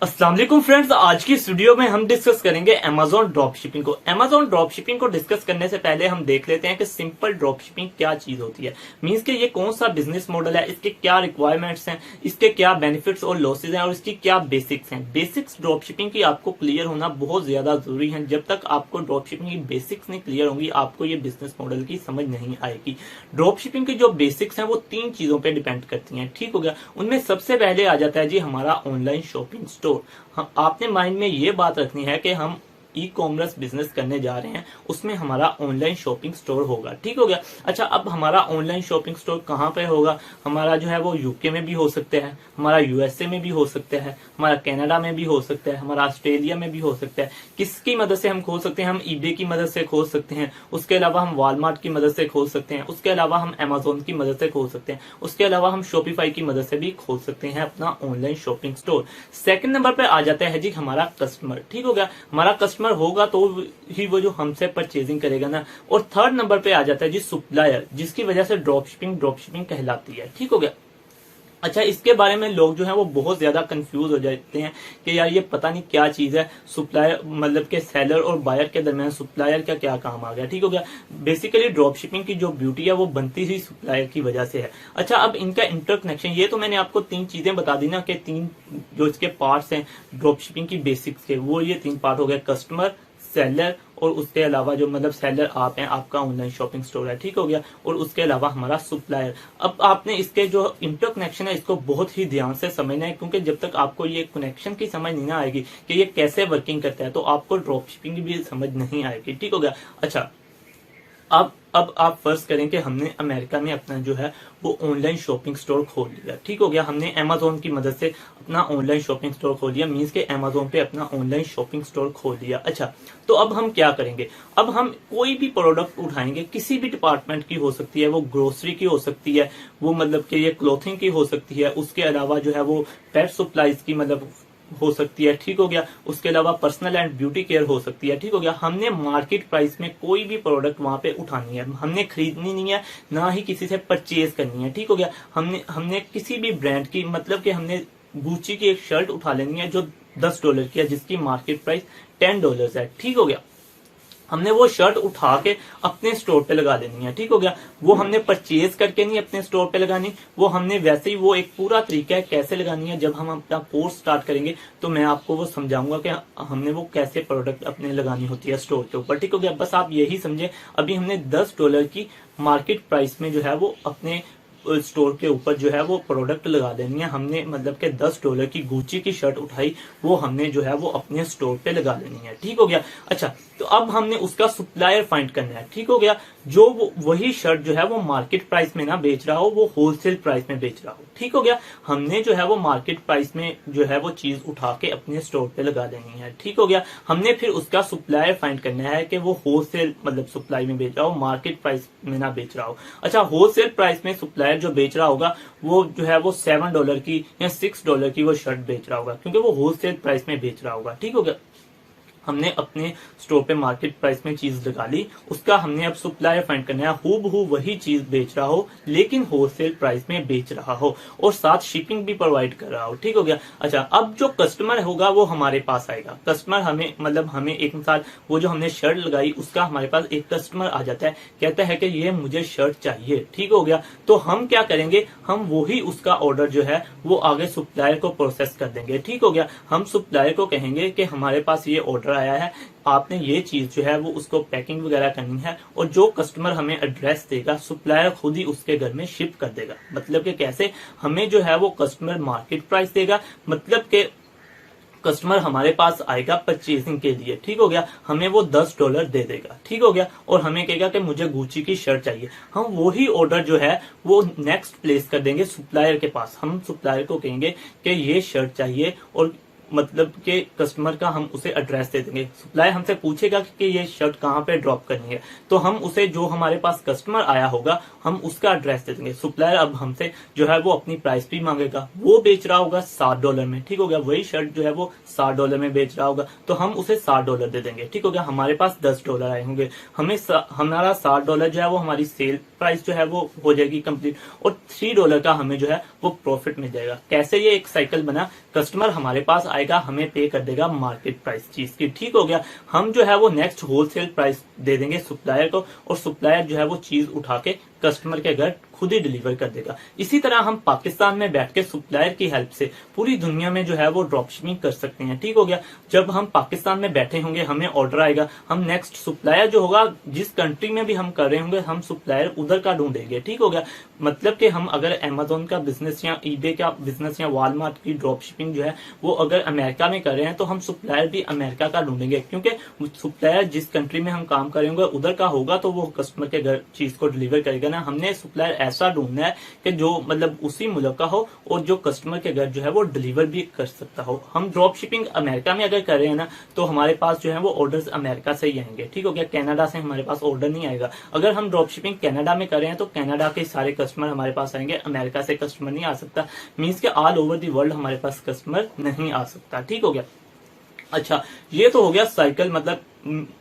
अस्सलाम वालेकुम फ्रेंड्स, आज की इस वीडियो में हम डिस्कस करेंगे अमेजॉन ड्रॉप शिपिंग को। अमेजॉन ड्रॉप शिपिंग को डिस्कस करने से पहले हम देख लेते हैं कि सिंपल ड्रॉप शिपिंग क्या चीज होती है। मींस के ये कौन सा बिजनेस मॉडल है, इसके क्या रिक्वायरमेंट्स हैं, इसके क्या बेनिफिट्स और लॉसेज हैं और इसकी क्या बेसिक्स हैं। बेसिक्स ड्रॉप शिपिंग की आपको क्लियर होना बहुत ज्यादा जरूरी है। जब तक आपको ड्रॉप शिपिंग की बेसिक्स नहीं क्लियर होंगी, आपको ये बिजनेस मॉडल की समझ नहीं आएगी। ड्रॉप शिपिंग की जो बेसिक्स हैं वो 3 चीजों पर डिपेंड करती हैं, ठीक हो गया। उनमें सबसे पहले आ जाता है जी हमारा ऑनलाइन शॉपिंग स्टोर। आपने माइंड में ये बात रखनी है कि हम ई कॉमर्स बिजनेस करने जा रहे हैं, उसमें हमारा ऑनलाइन शॉपिंग स्टोर होगा, ठीक हो गया। अच्छा, अब हमारा ऑनलाइन शॉपिंग स्टोर कहाँ पे होगा? हमारा जो है वो यूके में भी हो सकता है, हमारा यूएसए में भी हो सकता है, हमारा कनाडा में भी हो सकता है, हमारा ऑस्ट्रेलिया में भी हो सकता है। किसकी मदद से हम खोल सकते हैं? हम ईबे की मदद से खोल सकते हैं, उसके अलावा हम वॉलमार्ट की मदद से खोल सकते हैं, उसके अलावा हम अमेजोन की मदद से खोल सकते हैं, उसके अलावा हम शॉपिफाई की मदद से भी खोल सकते हैं अपना online shopping store. Second number पे आ जाता है जी हमारा कस्टमर, ठीक हो गया। हमारा कस्टमर होगा तो ही वो जो हमसे परचेजिंग करेगा ना। और थर्ड नंबर पे आ जाता है जी सप्लायर, जिसकी वजह से ड्रॉप शिपिंग कहलाती है, ठीक हो गया। अच्छा, इसके बारे में लोग जो है वो बहुत ज्यादा कंफ्यूज हो जाते हैं कि यार ये पता नहीं क्या चीज है सप्लायर, मतलब के सेलर और बायर के दरमियान सप्लायर का क्या काम आ गया, ठीक हो गया। बेसिकली ड्रॉप शिपिंग की जो ब्यूटी है वो बनती ही सप्लायर की वजह से है। अच्छा, अब इनका इंटरकनेक्शन, ये तो मैंने आपको 3 चीजें बता दी ना कि 3 जो इसके पार्ट्स हैं ड्रॉप शिपिंग की बेसिक्स के, वो ये 3 पार्ट हो गए, कस्टमर, सेलर और उसके अलावा जो मतलब सेलर आप हैं, आपका ऑनलाइन शॉपिंग स्टोर है, ठीक हो गया। और उसके अलावा हमारा सप्लायर। अब आपने इसके जो इंटरकनेक्शन है इसको बहुत ही ध्यान से समझना है, क्योंकि जब तक आपको ये कनेक्शन की समझ नहीं ना आएगी कि ये कैसे वर्किंग करता है, तो आपको ड्रॉप शिपिंग भी समझ नहीं आएगी, ठीक हो गया। अच्छा, अब आप फर्ज करें कि हमने अमेरिका में अपना जो है वो ऑनलाइन शॉपिंग स्टोर खोल लिया, ठीक हो गया। हमने अमेजोन की मदद से अपना ऑनलाइन शॉपिंग स्टोर खोल लिया, मींस के अमेजोन पे अपना ऑनलाइन शॉपिंग स्टोर खोल लिया। अच्छा, तो अब हम क्या करेंगे? अब हम कोई भी प्रोडक्ट उठाएंगे, किसी भी डिपार्टमेंट की हो सकती है, वो ग्रोसरी की हो सकती है, वो मतलब कि ये क्लोथिंग की हो सकती है, उसके अलावा जो है वो पेट सप्लाईज की मतलब हो सकती है, ठीक हो गया। उसके अलावा पर्सनल एंड ब्यूटी केयर हो सकती है, ठीक हो गया। हमने मार्केट प्राइस में कोई भी प्रोडक्ट वहां पे उठानी है, हमने खरीदनी नहीं है, ना ही किसी से परचेज करनी है, ठीक हो गया। हमने किसी भी ब्रांड की, मतलब कि हमने गुची की एक शर्ट उठा लेनी है जो $10 की है, जिसकी मार्केट प्राइस $10 है, ठीक हो गया। हमने वो शर्ट उठा के अपने स्टोर पे लगा देनी है, ठीक हो गया। वो हमने परचेज करके नहीं अपने स्टोर पे लगानी, वो हमने वैसे ही, वो एक पूरा तरीका है कैसे लगानी है। जब हम अपना कोर्स स्टार्ट करेंगे तो मैं आपको वो समझाऊंगा कि हमने वो कैसे प्रोडक्ट अपने लगानी होती है स्टोर के ऊपर, ठीक हो गया। बस आप यही समझे, अभी हमने $10 की मार्केट प्राइस में जो है वो अपने स्टोर के ऊपर जो है वो प्रोडक्ट लगा देनी है। हमने मतलब के $10 की गुची की शर्ट उठाई, वो हमने जो है वो अपने स्टोर पे लगा देनी है, ठीक हो गया। अच्छा, तो अब हमने उसका सप्लायर फाइंड करना है, ठीक हो गया। जो वही शर्ट जो है वो मार्केट प्राइस में ना बेच रहा हो, वो होलसेल प्राइस में बेच रहा हो, ठीक हो गया। हमने जो है वो मार्केट प्राइस में जो है वो चीज उठा के अपने स्टोर पे लगा देनी है, ठीक हो गया। हमने फिर उसका सप्लायर फाइंड करना है कि वो होलसेल मतलब सप्लाई में बेच रहा हो, मार्केट प्राइस में ना बेच रहा हो। अच्छा, होलसेल प्राइस में सप्लायर जो बेच रहा होगा वो जो है वो $7 की या $6 की वो शर्ट बेच रहा होगा, क्योंकि वो होलसेल प्राइस में बेच रहा होगा, ठीक हो गया। हमने अपने स्टोर पे मार्केट प्राइस में चीज लगा ली, उसका हमने अब सप्लायर फाइंड करना है, हूबहू वही चीज बेच रहा हो लेकिन होलसेल प्राइस में बेच रहा हो और साथ शिपिंग भी प्रोवाइड कर रहा हो, ठीक हो गया। अच्छा, अब जो कस्टमर होगा वो हमारे पास आएगा। कस्टमर हमें मतलब हमें एक मिसाल, वो जो हमने शर्ट लगाई उसका हमारे पास एक कस्टमर आ जाता है, कहता है कि ये मुझे शर्ट चाहिए, ठीक हो गया। तो हम क्या करेंगे? हम वही उसका ऑर्डर जो है वो आगे सप्लायर को प्रोसेस कर देंगे, ठीक हो गया। हम सप्लायर को कहेंगे कि हमारे पास ये ऑर्डर आया है, आपने ये चीज जो है वो उसको पैकिंग वगैरह करनी है, और जो कस्टमर हमें एड्रेस देगा सप्लायर खुद ही उसके घर में शिप कर देगा। मतलब कि कैसे? हमें जो है वो कस्टमर मार्केट प्राइस देगा, मतलब कि कस्टमर हमारे पास आएगा परचेजिंग के लिए, ठीक हो गया। हमें वो $10 दे देगा, ठीक हो गया, और हमें कहेगा कि मुझे गुची की शर्ट चाहिए। हम वही ऑर्डर जो है वो नेक्स्ट प्लेस कर देंगे सप्लायर के पास। हम सप्लायर को कहेंगे कि ये शर्ट चाहिए, और मतलब के कस्टमर का हम उसे एड्रेस दे देंगे। सप्लायर हमसे पूछेगा कि ये शर्ट कहाँ पे ड्रॉप करनी है, तो हम उसे जो हमारे पास कस्टमर आया होगा हम उसका एड्रेस दे देंगे। सप्लायर अब हमसे जो है वो अपनी प्राइस भी मांगेगा, वो बेच रहा होगा $7 में, ठीक हो गया। वही शर्ट जो है वो $7 में बेच रहा होगा, तो हम उसे $7 दे देंगे, ठीक हो गया। हमारे पास $10 आए होंगे, हमें हमारा $7 जो है वो हमारी सेल प्राइस जो है वो हो जाएगी कंप्लीट, और $3 का हमें जो है वो प्रॉफिट मिल जाएगा। कैसे ये एक साइकिल बना? कस्टमर हमारे पास आएगा हमें पे कर देगा मार्केट प्राइस चीज की, ठीक हो गया। हम जो है वो नेक्स्ट होलसेल प्राइस दे देंगे सप्लायर को, और सप्लायर जो है वो चीज उठा के कस्टमर के घर खुद ही डिलीवर कर देगा। इसी तरह हम पाकिस्तान में बैठ के सप्लायर की हेल्प से पूरी दुनिया में जो है वो ड्रॉप शिपिंग कर सकते हैं, ठीक हो गया। जब हम पाकिस्तान में बैठे होंगे, हमें ऑर्डर आएगा, हम नेक्स्ट सप्लायर जो होगा जिस कंट्री में भी हम कर रहे होंगे, हम सप्लायर उधर का ढूंढेंगे, ठीक हो गया। मतलब कि हम अगर अमेजोन का बिजनेस या ईबे का बिजनेस या वॉलमार्ट की ड्रॉप शिपिंग जो है वो अगर अमेरिका में कर रहे हैं तो हम सप्लायर भी अमेरिका का ढूंढेंगे, क्योंकि सप्लायर जिस कंट्री में हम काम करेंगे उधर का होगा तो वो कस्टमर के घर चीज को डिलीवर करेगा ना। हमने सप्लायर ऐसा ढूंढना है कि जो मतलब उसी मुल्क का हो और जो कस्टमर के घर जो है वो डिलीवर भी कर सकता हो। हम ड्रॉप शिपिंग अमेरिका में अगर कर रहे हैं ना तो हमारे पास जो है वो ऑर्डर्स अमेरिका से ही आएंगे, ठीक हो गया। कनाडा से हमारे पास ऑर्डर नहीं आएगा। अगर हम ड्रॉप शिपिंग कनाडा में कर रहे हैं तो कनाडा के सारे कस्टमर हमारे पास आएंगे, अमेरिका से कस्टमर नहीं आ सकता। मींस के ऑल ओवर दी वर्ल्ड हमारे पास कस्टमर नहीं आ सकता, ठीक हो गया। अच्छा, ये तो हो गया साइकिल। मतलब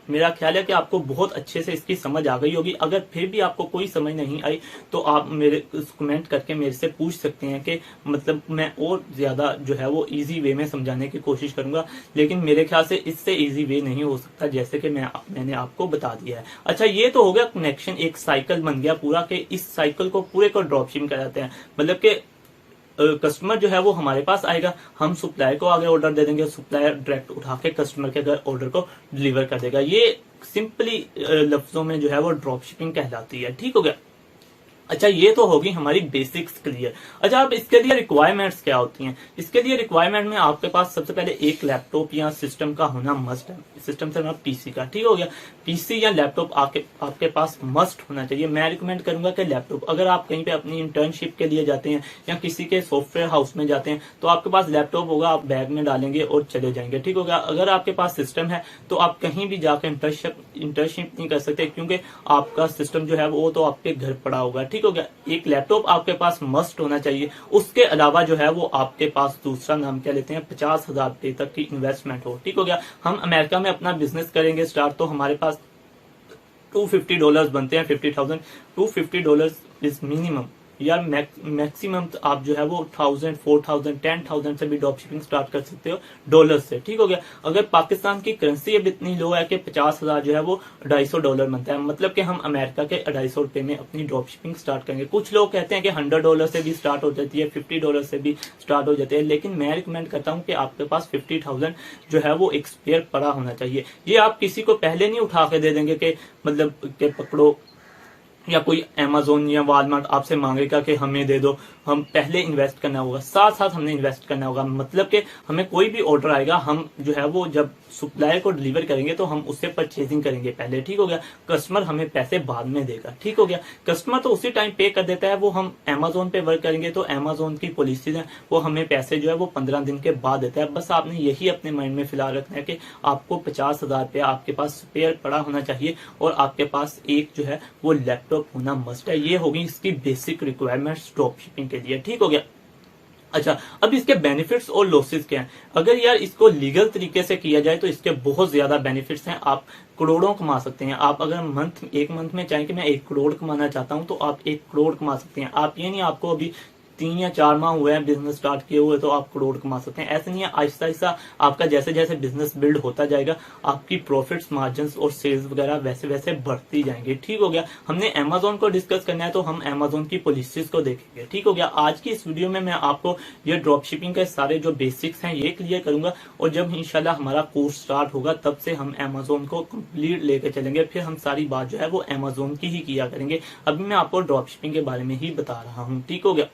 मेरा ख्याल है कि आपको बहुत अच्छे से इसकी समझ आ गई होगी। अगर फिर भी आपको कोई समझ नहीं आई तो आप मेरे कमेंट करके मेरे से पूछ सकते हैं कि मतलब मैं और ज्यादा जो है वो इजी वे में समझाने की कोशिश करूंगा, लेकिन मेरे ख्याल से इससे इजी वे नहीं हो सकता जैसे कि मैंने आपको बता दिया है। अच्छा, ये तो हो गया कनेक्शन, एक साइकिल बन गया पूरा कि इस साइकिल को पूरे को ड्रॉप शिपिंग कराते हैं। मतलब कि कस्टमर जो है वो हमारे पास आएगा, हम सप्लायर को आगे ऑर्डर दे देंगे, सप्लायर डायरेक्ट उठा के कस्टमर के घर ऑर्डर को डिलीवर कर देगा। ये सिंपली लफ्जों में जो है वो ड्रॉप शिपिंग कहलाती है, ठीक हो गया। अच्छा, ये तो होगी हमारी बेसिक्स क्लियर। अच्छा, अब इसके लिए रिक्वायरमेंट्स क्या होती हैं? इसके लिए रिक्वायरमेंट में आपके पास सबसे पहले एक लैपटॉप या सिस्टम का होना मस्ट है। सिस्टम से मतलब पीसी का, ठीक हो गया। पीसी या लैपटॉप आपके पास मस्ट होना चाहिए। मैं रिकमेंड करूंगा कि लैपटॉप, अगर आप कहीं पे अपनी इंटर्नशिप के लिए जाते हैं या किसी के सॉफ्टवेयर हाउस में जाते हैं तो आपके पास लैपटॉप होगा, आप बैग में डालेंगे और चले जाएंगे, ठीक हो गया। अगर आपके पास सिस्टम है तो आप कहीं भी जाकर इंटर्नशिप नहीं कर सकते, क्योंकि आपका सिस्टम जो है वो तो आपके घर पड़ा होगा, ठीक हो गया। एक लैपटॉप आपके पास मस्ट होना चाहिए। उसके अलावा जो है वो आपके पास दूसरा नाम क्या लेते हैं, 50,000 रुपए तक की इन्वेस्टमेंट हो, ठीक हो गया। हम अमेरिका में अपना बिजनेस करेंगे स्टार्ट तो हमारे पास $250 बनते हैं, 50,000। $250 इज मिनिमम यार। मैक्सिमम तो आप जो है वो 1000, 4000, 10,000 से भी ड्रॉप शिपिंग स्टार्ट कर सकते हो डॉलर से, ठीक हो गया। अगर पाकिस्तान की करेंसी अब इतनी लो है कि 50,000 जो है वो $250 बनता है, मतलब कि हम अमेरिका के $250 में अपनी ड्रॉप शिपिंग स्टार्ट करेंगे। कुछ लोग कहते हैं कि $100 से भी स्टार्ट हो जाती है, $50 से भी स्टार्ट हो जाती है, लेकिन मैं रिकमेंड करता हूँ कि आपके पास 50,000 जो है वो एक स्पेयर पड़ा होना चाहिए। ये आप किसी को पहले नहीं उठा के दे देंगे कि मतलब के पकड़ो, या कोई अमेजोन या वॉलमार्ट आपसे मांगेगा कि हमें दे दो। हम पहले इन्वेस्ट करना होगा, साथ साथ हमने इन्वेस्ट करना होगा। मतलब कि हमें कोई भी ऑर्डर आएगा, हम जो है वो जब सप्लायर को डिलीवर करेंगे तो हम उससे परचेजिंग करेंगे पहले, ठीक हो गया। कस्टमर हमें पैसे बाद में देगा, ठीक हो गया। कस्टमर तो उसी टाइम पे कर देता है। वो हम अमेजोन पे वर्क करेंगे तो अमेजोन की पॉलिसीज है, वो हमें पैसे जो है वो 15 दिन के बाद देता है। बस आपने यही अपने माइंड में फिलहाल रखना है कि आपको 50,000 रुपया आपके पास स्पेयर पड़ा होना चाहिए और आपके पास एक जो है वो लैपटॉप होना मस्ट है। ये होगी इसकी बेसिक रिक्वायरमेंट्स ड्रॉप शिपिंग के लिए, ठीक हो गया। अच्छा, अब इसके बेनिफिट्स और लॉसेस क्या हैं? अगर यार इसको लीगल तरीके से किया जाए तो इसके बहुत ज्यादा बेनिफिट्स हैं। आप करोड़ों कमा सकते हैं। आप अगर एक मंथ में चाहें कि मैं 1 करोड़ कमाना चाहता हूं तो आप 1 करोड़ कमा सकते हैं। आप ये नहीं आपको अभी 3 या 4 माह हुए हैं बिजनेस स्टार्ट किए हुए तो आप करोड़ कमा सकते हैं, ऐसे नहीं है। आहिस्ता आहिस्ता आपका जैसे जैसे बिजनेस बिल्ड होता जाएगा आपकी प्रॉफिट्स, मार्जिन और सेल्स वगैरह वैसे वैसे बढ़ती जाएंगे, ठीक हो गया। हमने अमेजोन को डिस्कस करना है तो हम अमेजोन की पॉलिसीज को देखेंगे, ठीक हो गया। आज की इस वीडियो में मैं आपको ये ड्रॉप शिपिंग के सारे जो बेसिक्स हैं ये क्लियर करूंगा, और जब इंशाल्लाह हमारा कोर्स स्टार्ट होगा तब से हम अमेजोन को कंप्लीट लेके चलेंगे। फिर हम सारी बात जो है वो अमेजोन की ही किया करेंगे। अभी मैं आपको ड्रॉप शिपिंग के बारे में ही बता रहा हूँ, ठीक हो गया।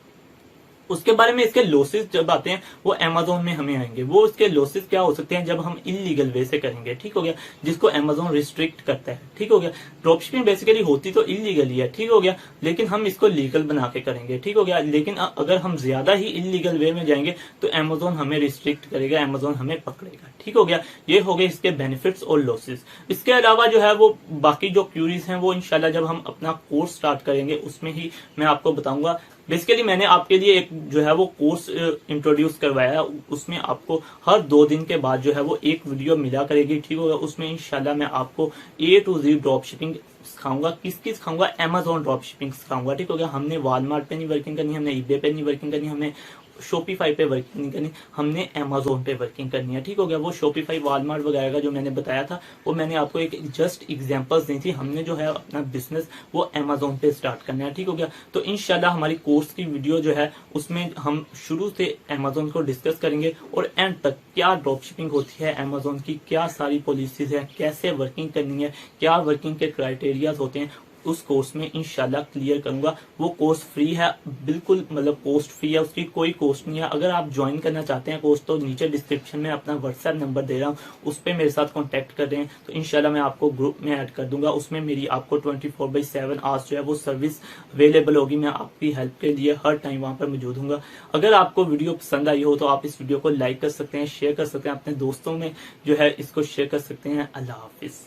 उसके बारे में इसके लॉसेस जब आते हैं वो अमेजोन में हमें आएंगे। वो इसके लॉसेस क्या हो सकते हैं जब हम इलीगल वे से करेंगे, ठीक हो गया, जिसको अमेजोन रिस्ट्रिक्ट करता है, ठीक हो गया। ड्रॉप शिपिंग बेसिकली होती तो इलीगल ही है, ठीक हो गया, लेकिन हम इसको लीगल बना के करेंगे, ठीक हो गया। लेकिन अगर हम ज्यादा ही इलीगल वे में जाएंगे तो अमेजोन हमें रिस्ट्रिक्ट करेगा, अमेजोन हमें पकड़ेगा, ठीक हो गया। ये हो गए इसके बेनिफिट्स और लॉसेस। इसके अलावा जो है वो बाकी जो क्यूरीज हैं वो इंशाल्लाह जब हम अपना कोर्स स्टार्ट करेंगे उसमें ही मैं आपको बताऊंगा। बेसिकली मैंने आपके लिए एक जो है वो कोर्स इंट्रोड्यूस करवाया है, उसमें आपको हर 2 दिन के बाद जो है वो एक वीडियो मिला करेगी, ठीक होगा। उसमें इंशाल्लाह मैं आपको A to Z drop shipping सिखाऊंगा। किसकी सिखाऊंगा? अमेजोन ड्रॉप शिपिंग सिखाऊंगा, ठीक हो गया। हमने वॉलमार्ट पे नहीं वर्किंग करनी, हमने ईबे पे नहीं वर्किंग करनी, हमने शॉपिफाई पे वर्किंग नहीं करनी, हमने अमेजोन पे वर्किंग करनी है। ठीक हो गया। वो शॉपिफाई वॉलमार्ट वगैरह का जो मैंने बताया था वो मैंने आपको एक जस्ट एग्जांपल्स दी थी। हमने जो है अपना बिजनेस वो अमेजोन पे स्टार्ट करना है। ठीक हो गया। तो इंशाल्लाह हमारी कोर्स की वीडियो जो है उसमें हम शुरू से अमेजोन को डिस्कस करेंगे और एंड तक क्या ड्रॉप शिपिंग होती है, अमेजोन की क्या सारी पॉलिसीज है, कैसे वर्किंग करनी है, क्या वर्किंग के क्राइटेरियाज होते हैं, उस कोर्स में इंशाल्लाह क्लियर करूंगा। वो कोर्स फ्री है, बिल्कुल मतलब कॉस्ट फ्री है, उसकी कोई कॉस्ट नहीं है। अगर आप ज्वाइन करना चाहते हैं कोर्स तो नीचे डिस्क्रिप्शन में अपना व्हाट्सएप नंबर दे रहा हूँ, उस पर मेरे साथ कॉन्टेक्ट कर रहे हैं तो इंशाल्लाह मैं आपको ग्रुप में ऐड कर दूंगा। उसमें मेरी आपको 24/7 आवर्स जो है वो सर्विस अवेलेबल होगी। मैं आपकी हेल्प के लिए हर टाइम वहां पर मौजूद हूँ। अगर आपको वीडियो पसंद आई हो तो आप इस वीडियो को लाइक कर सकते हैं, शेयर कर सकते हैं, अपने दोस्तों में जो है इसको शेयर कर सकते हैं। अल्लाह हाफिज।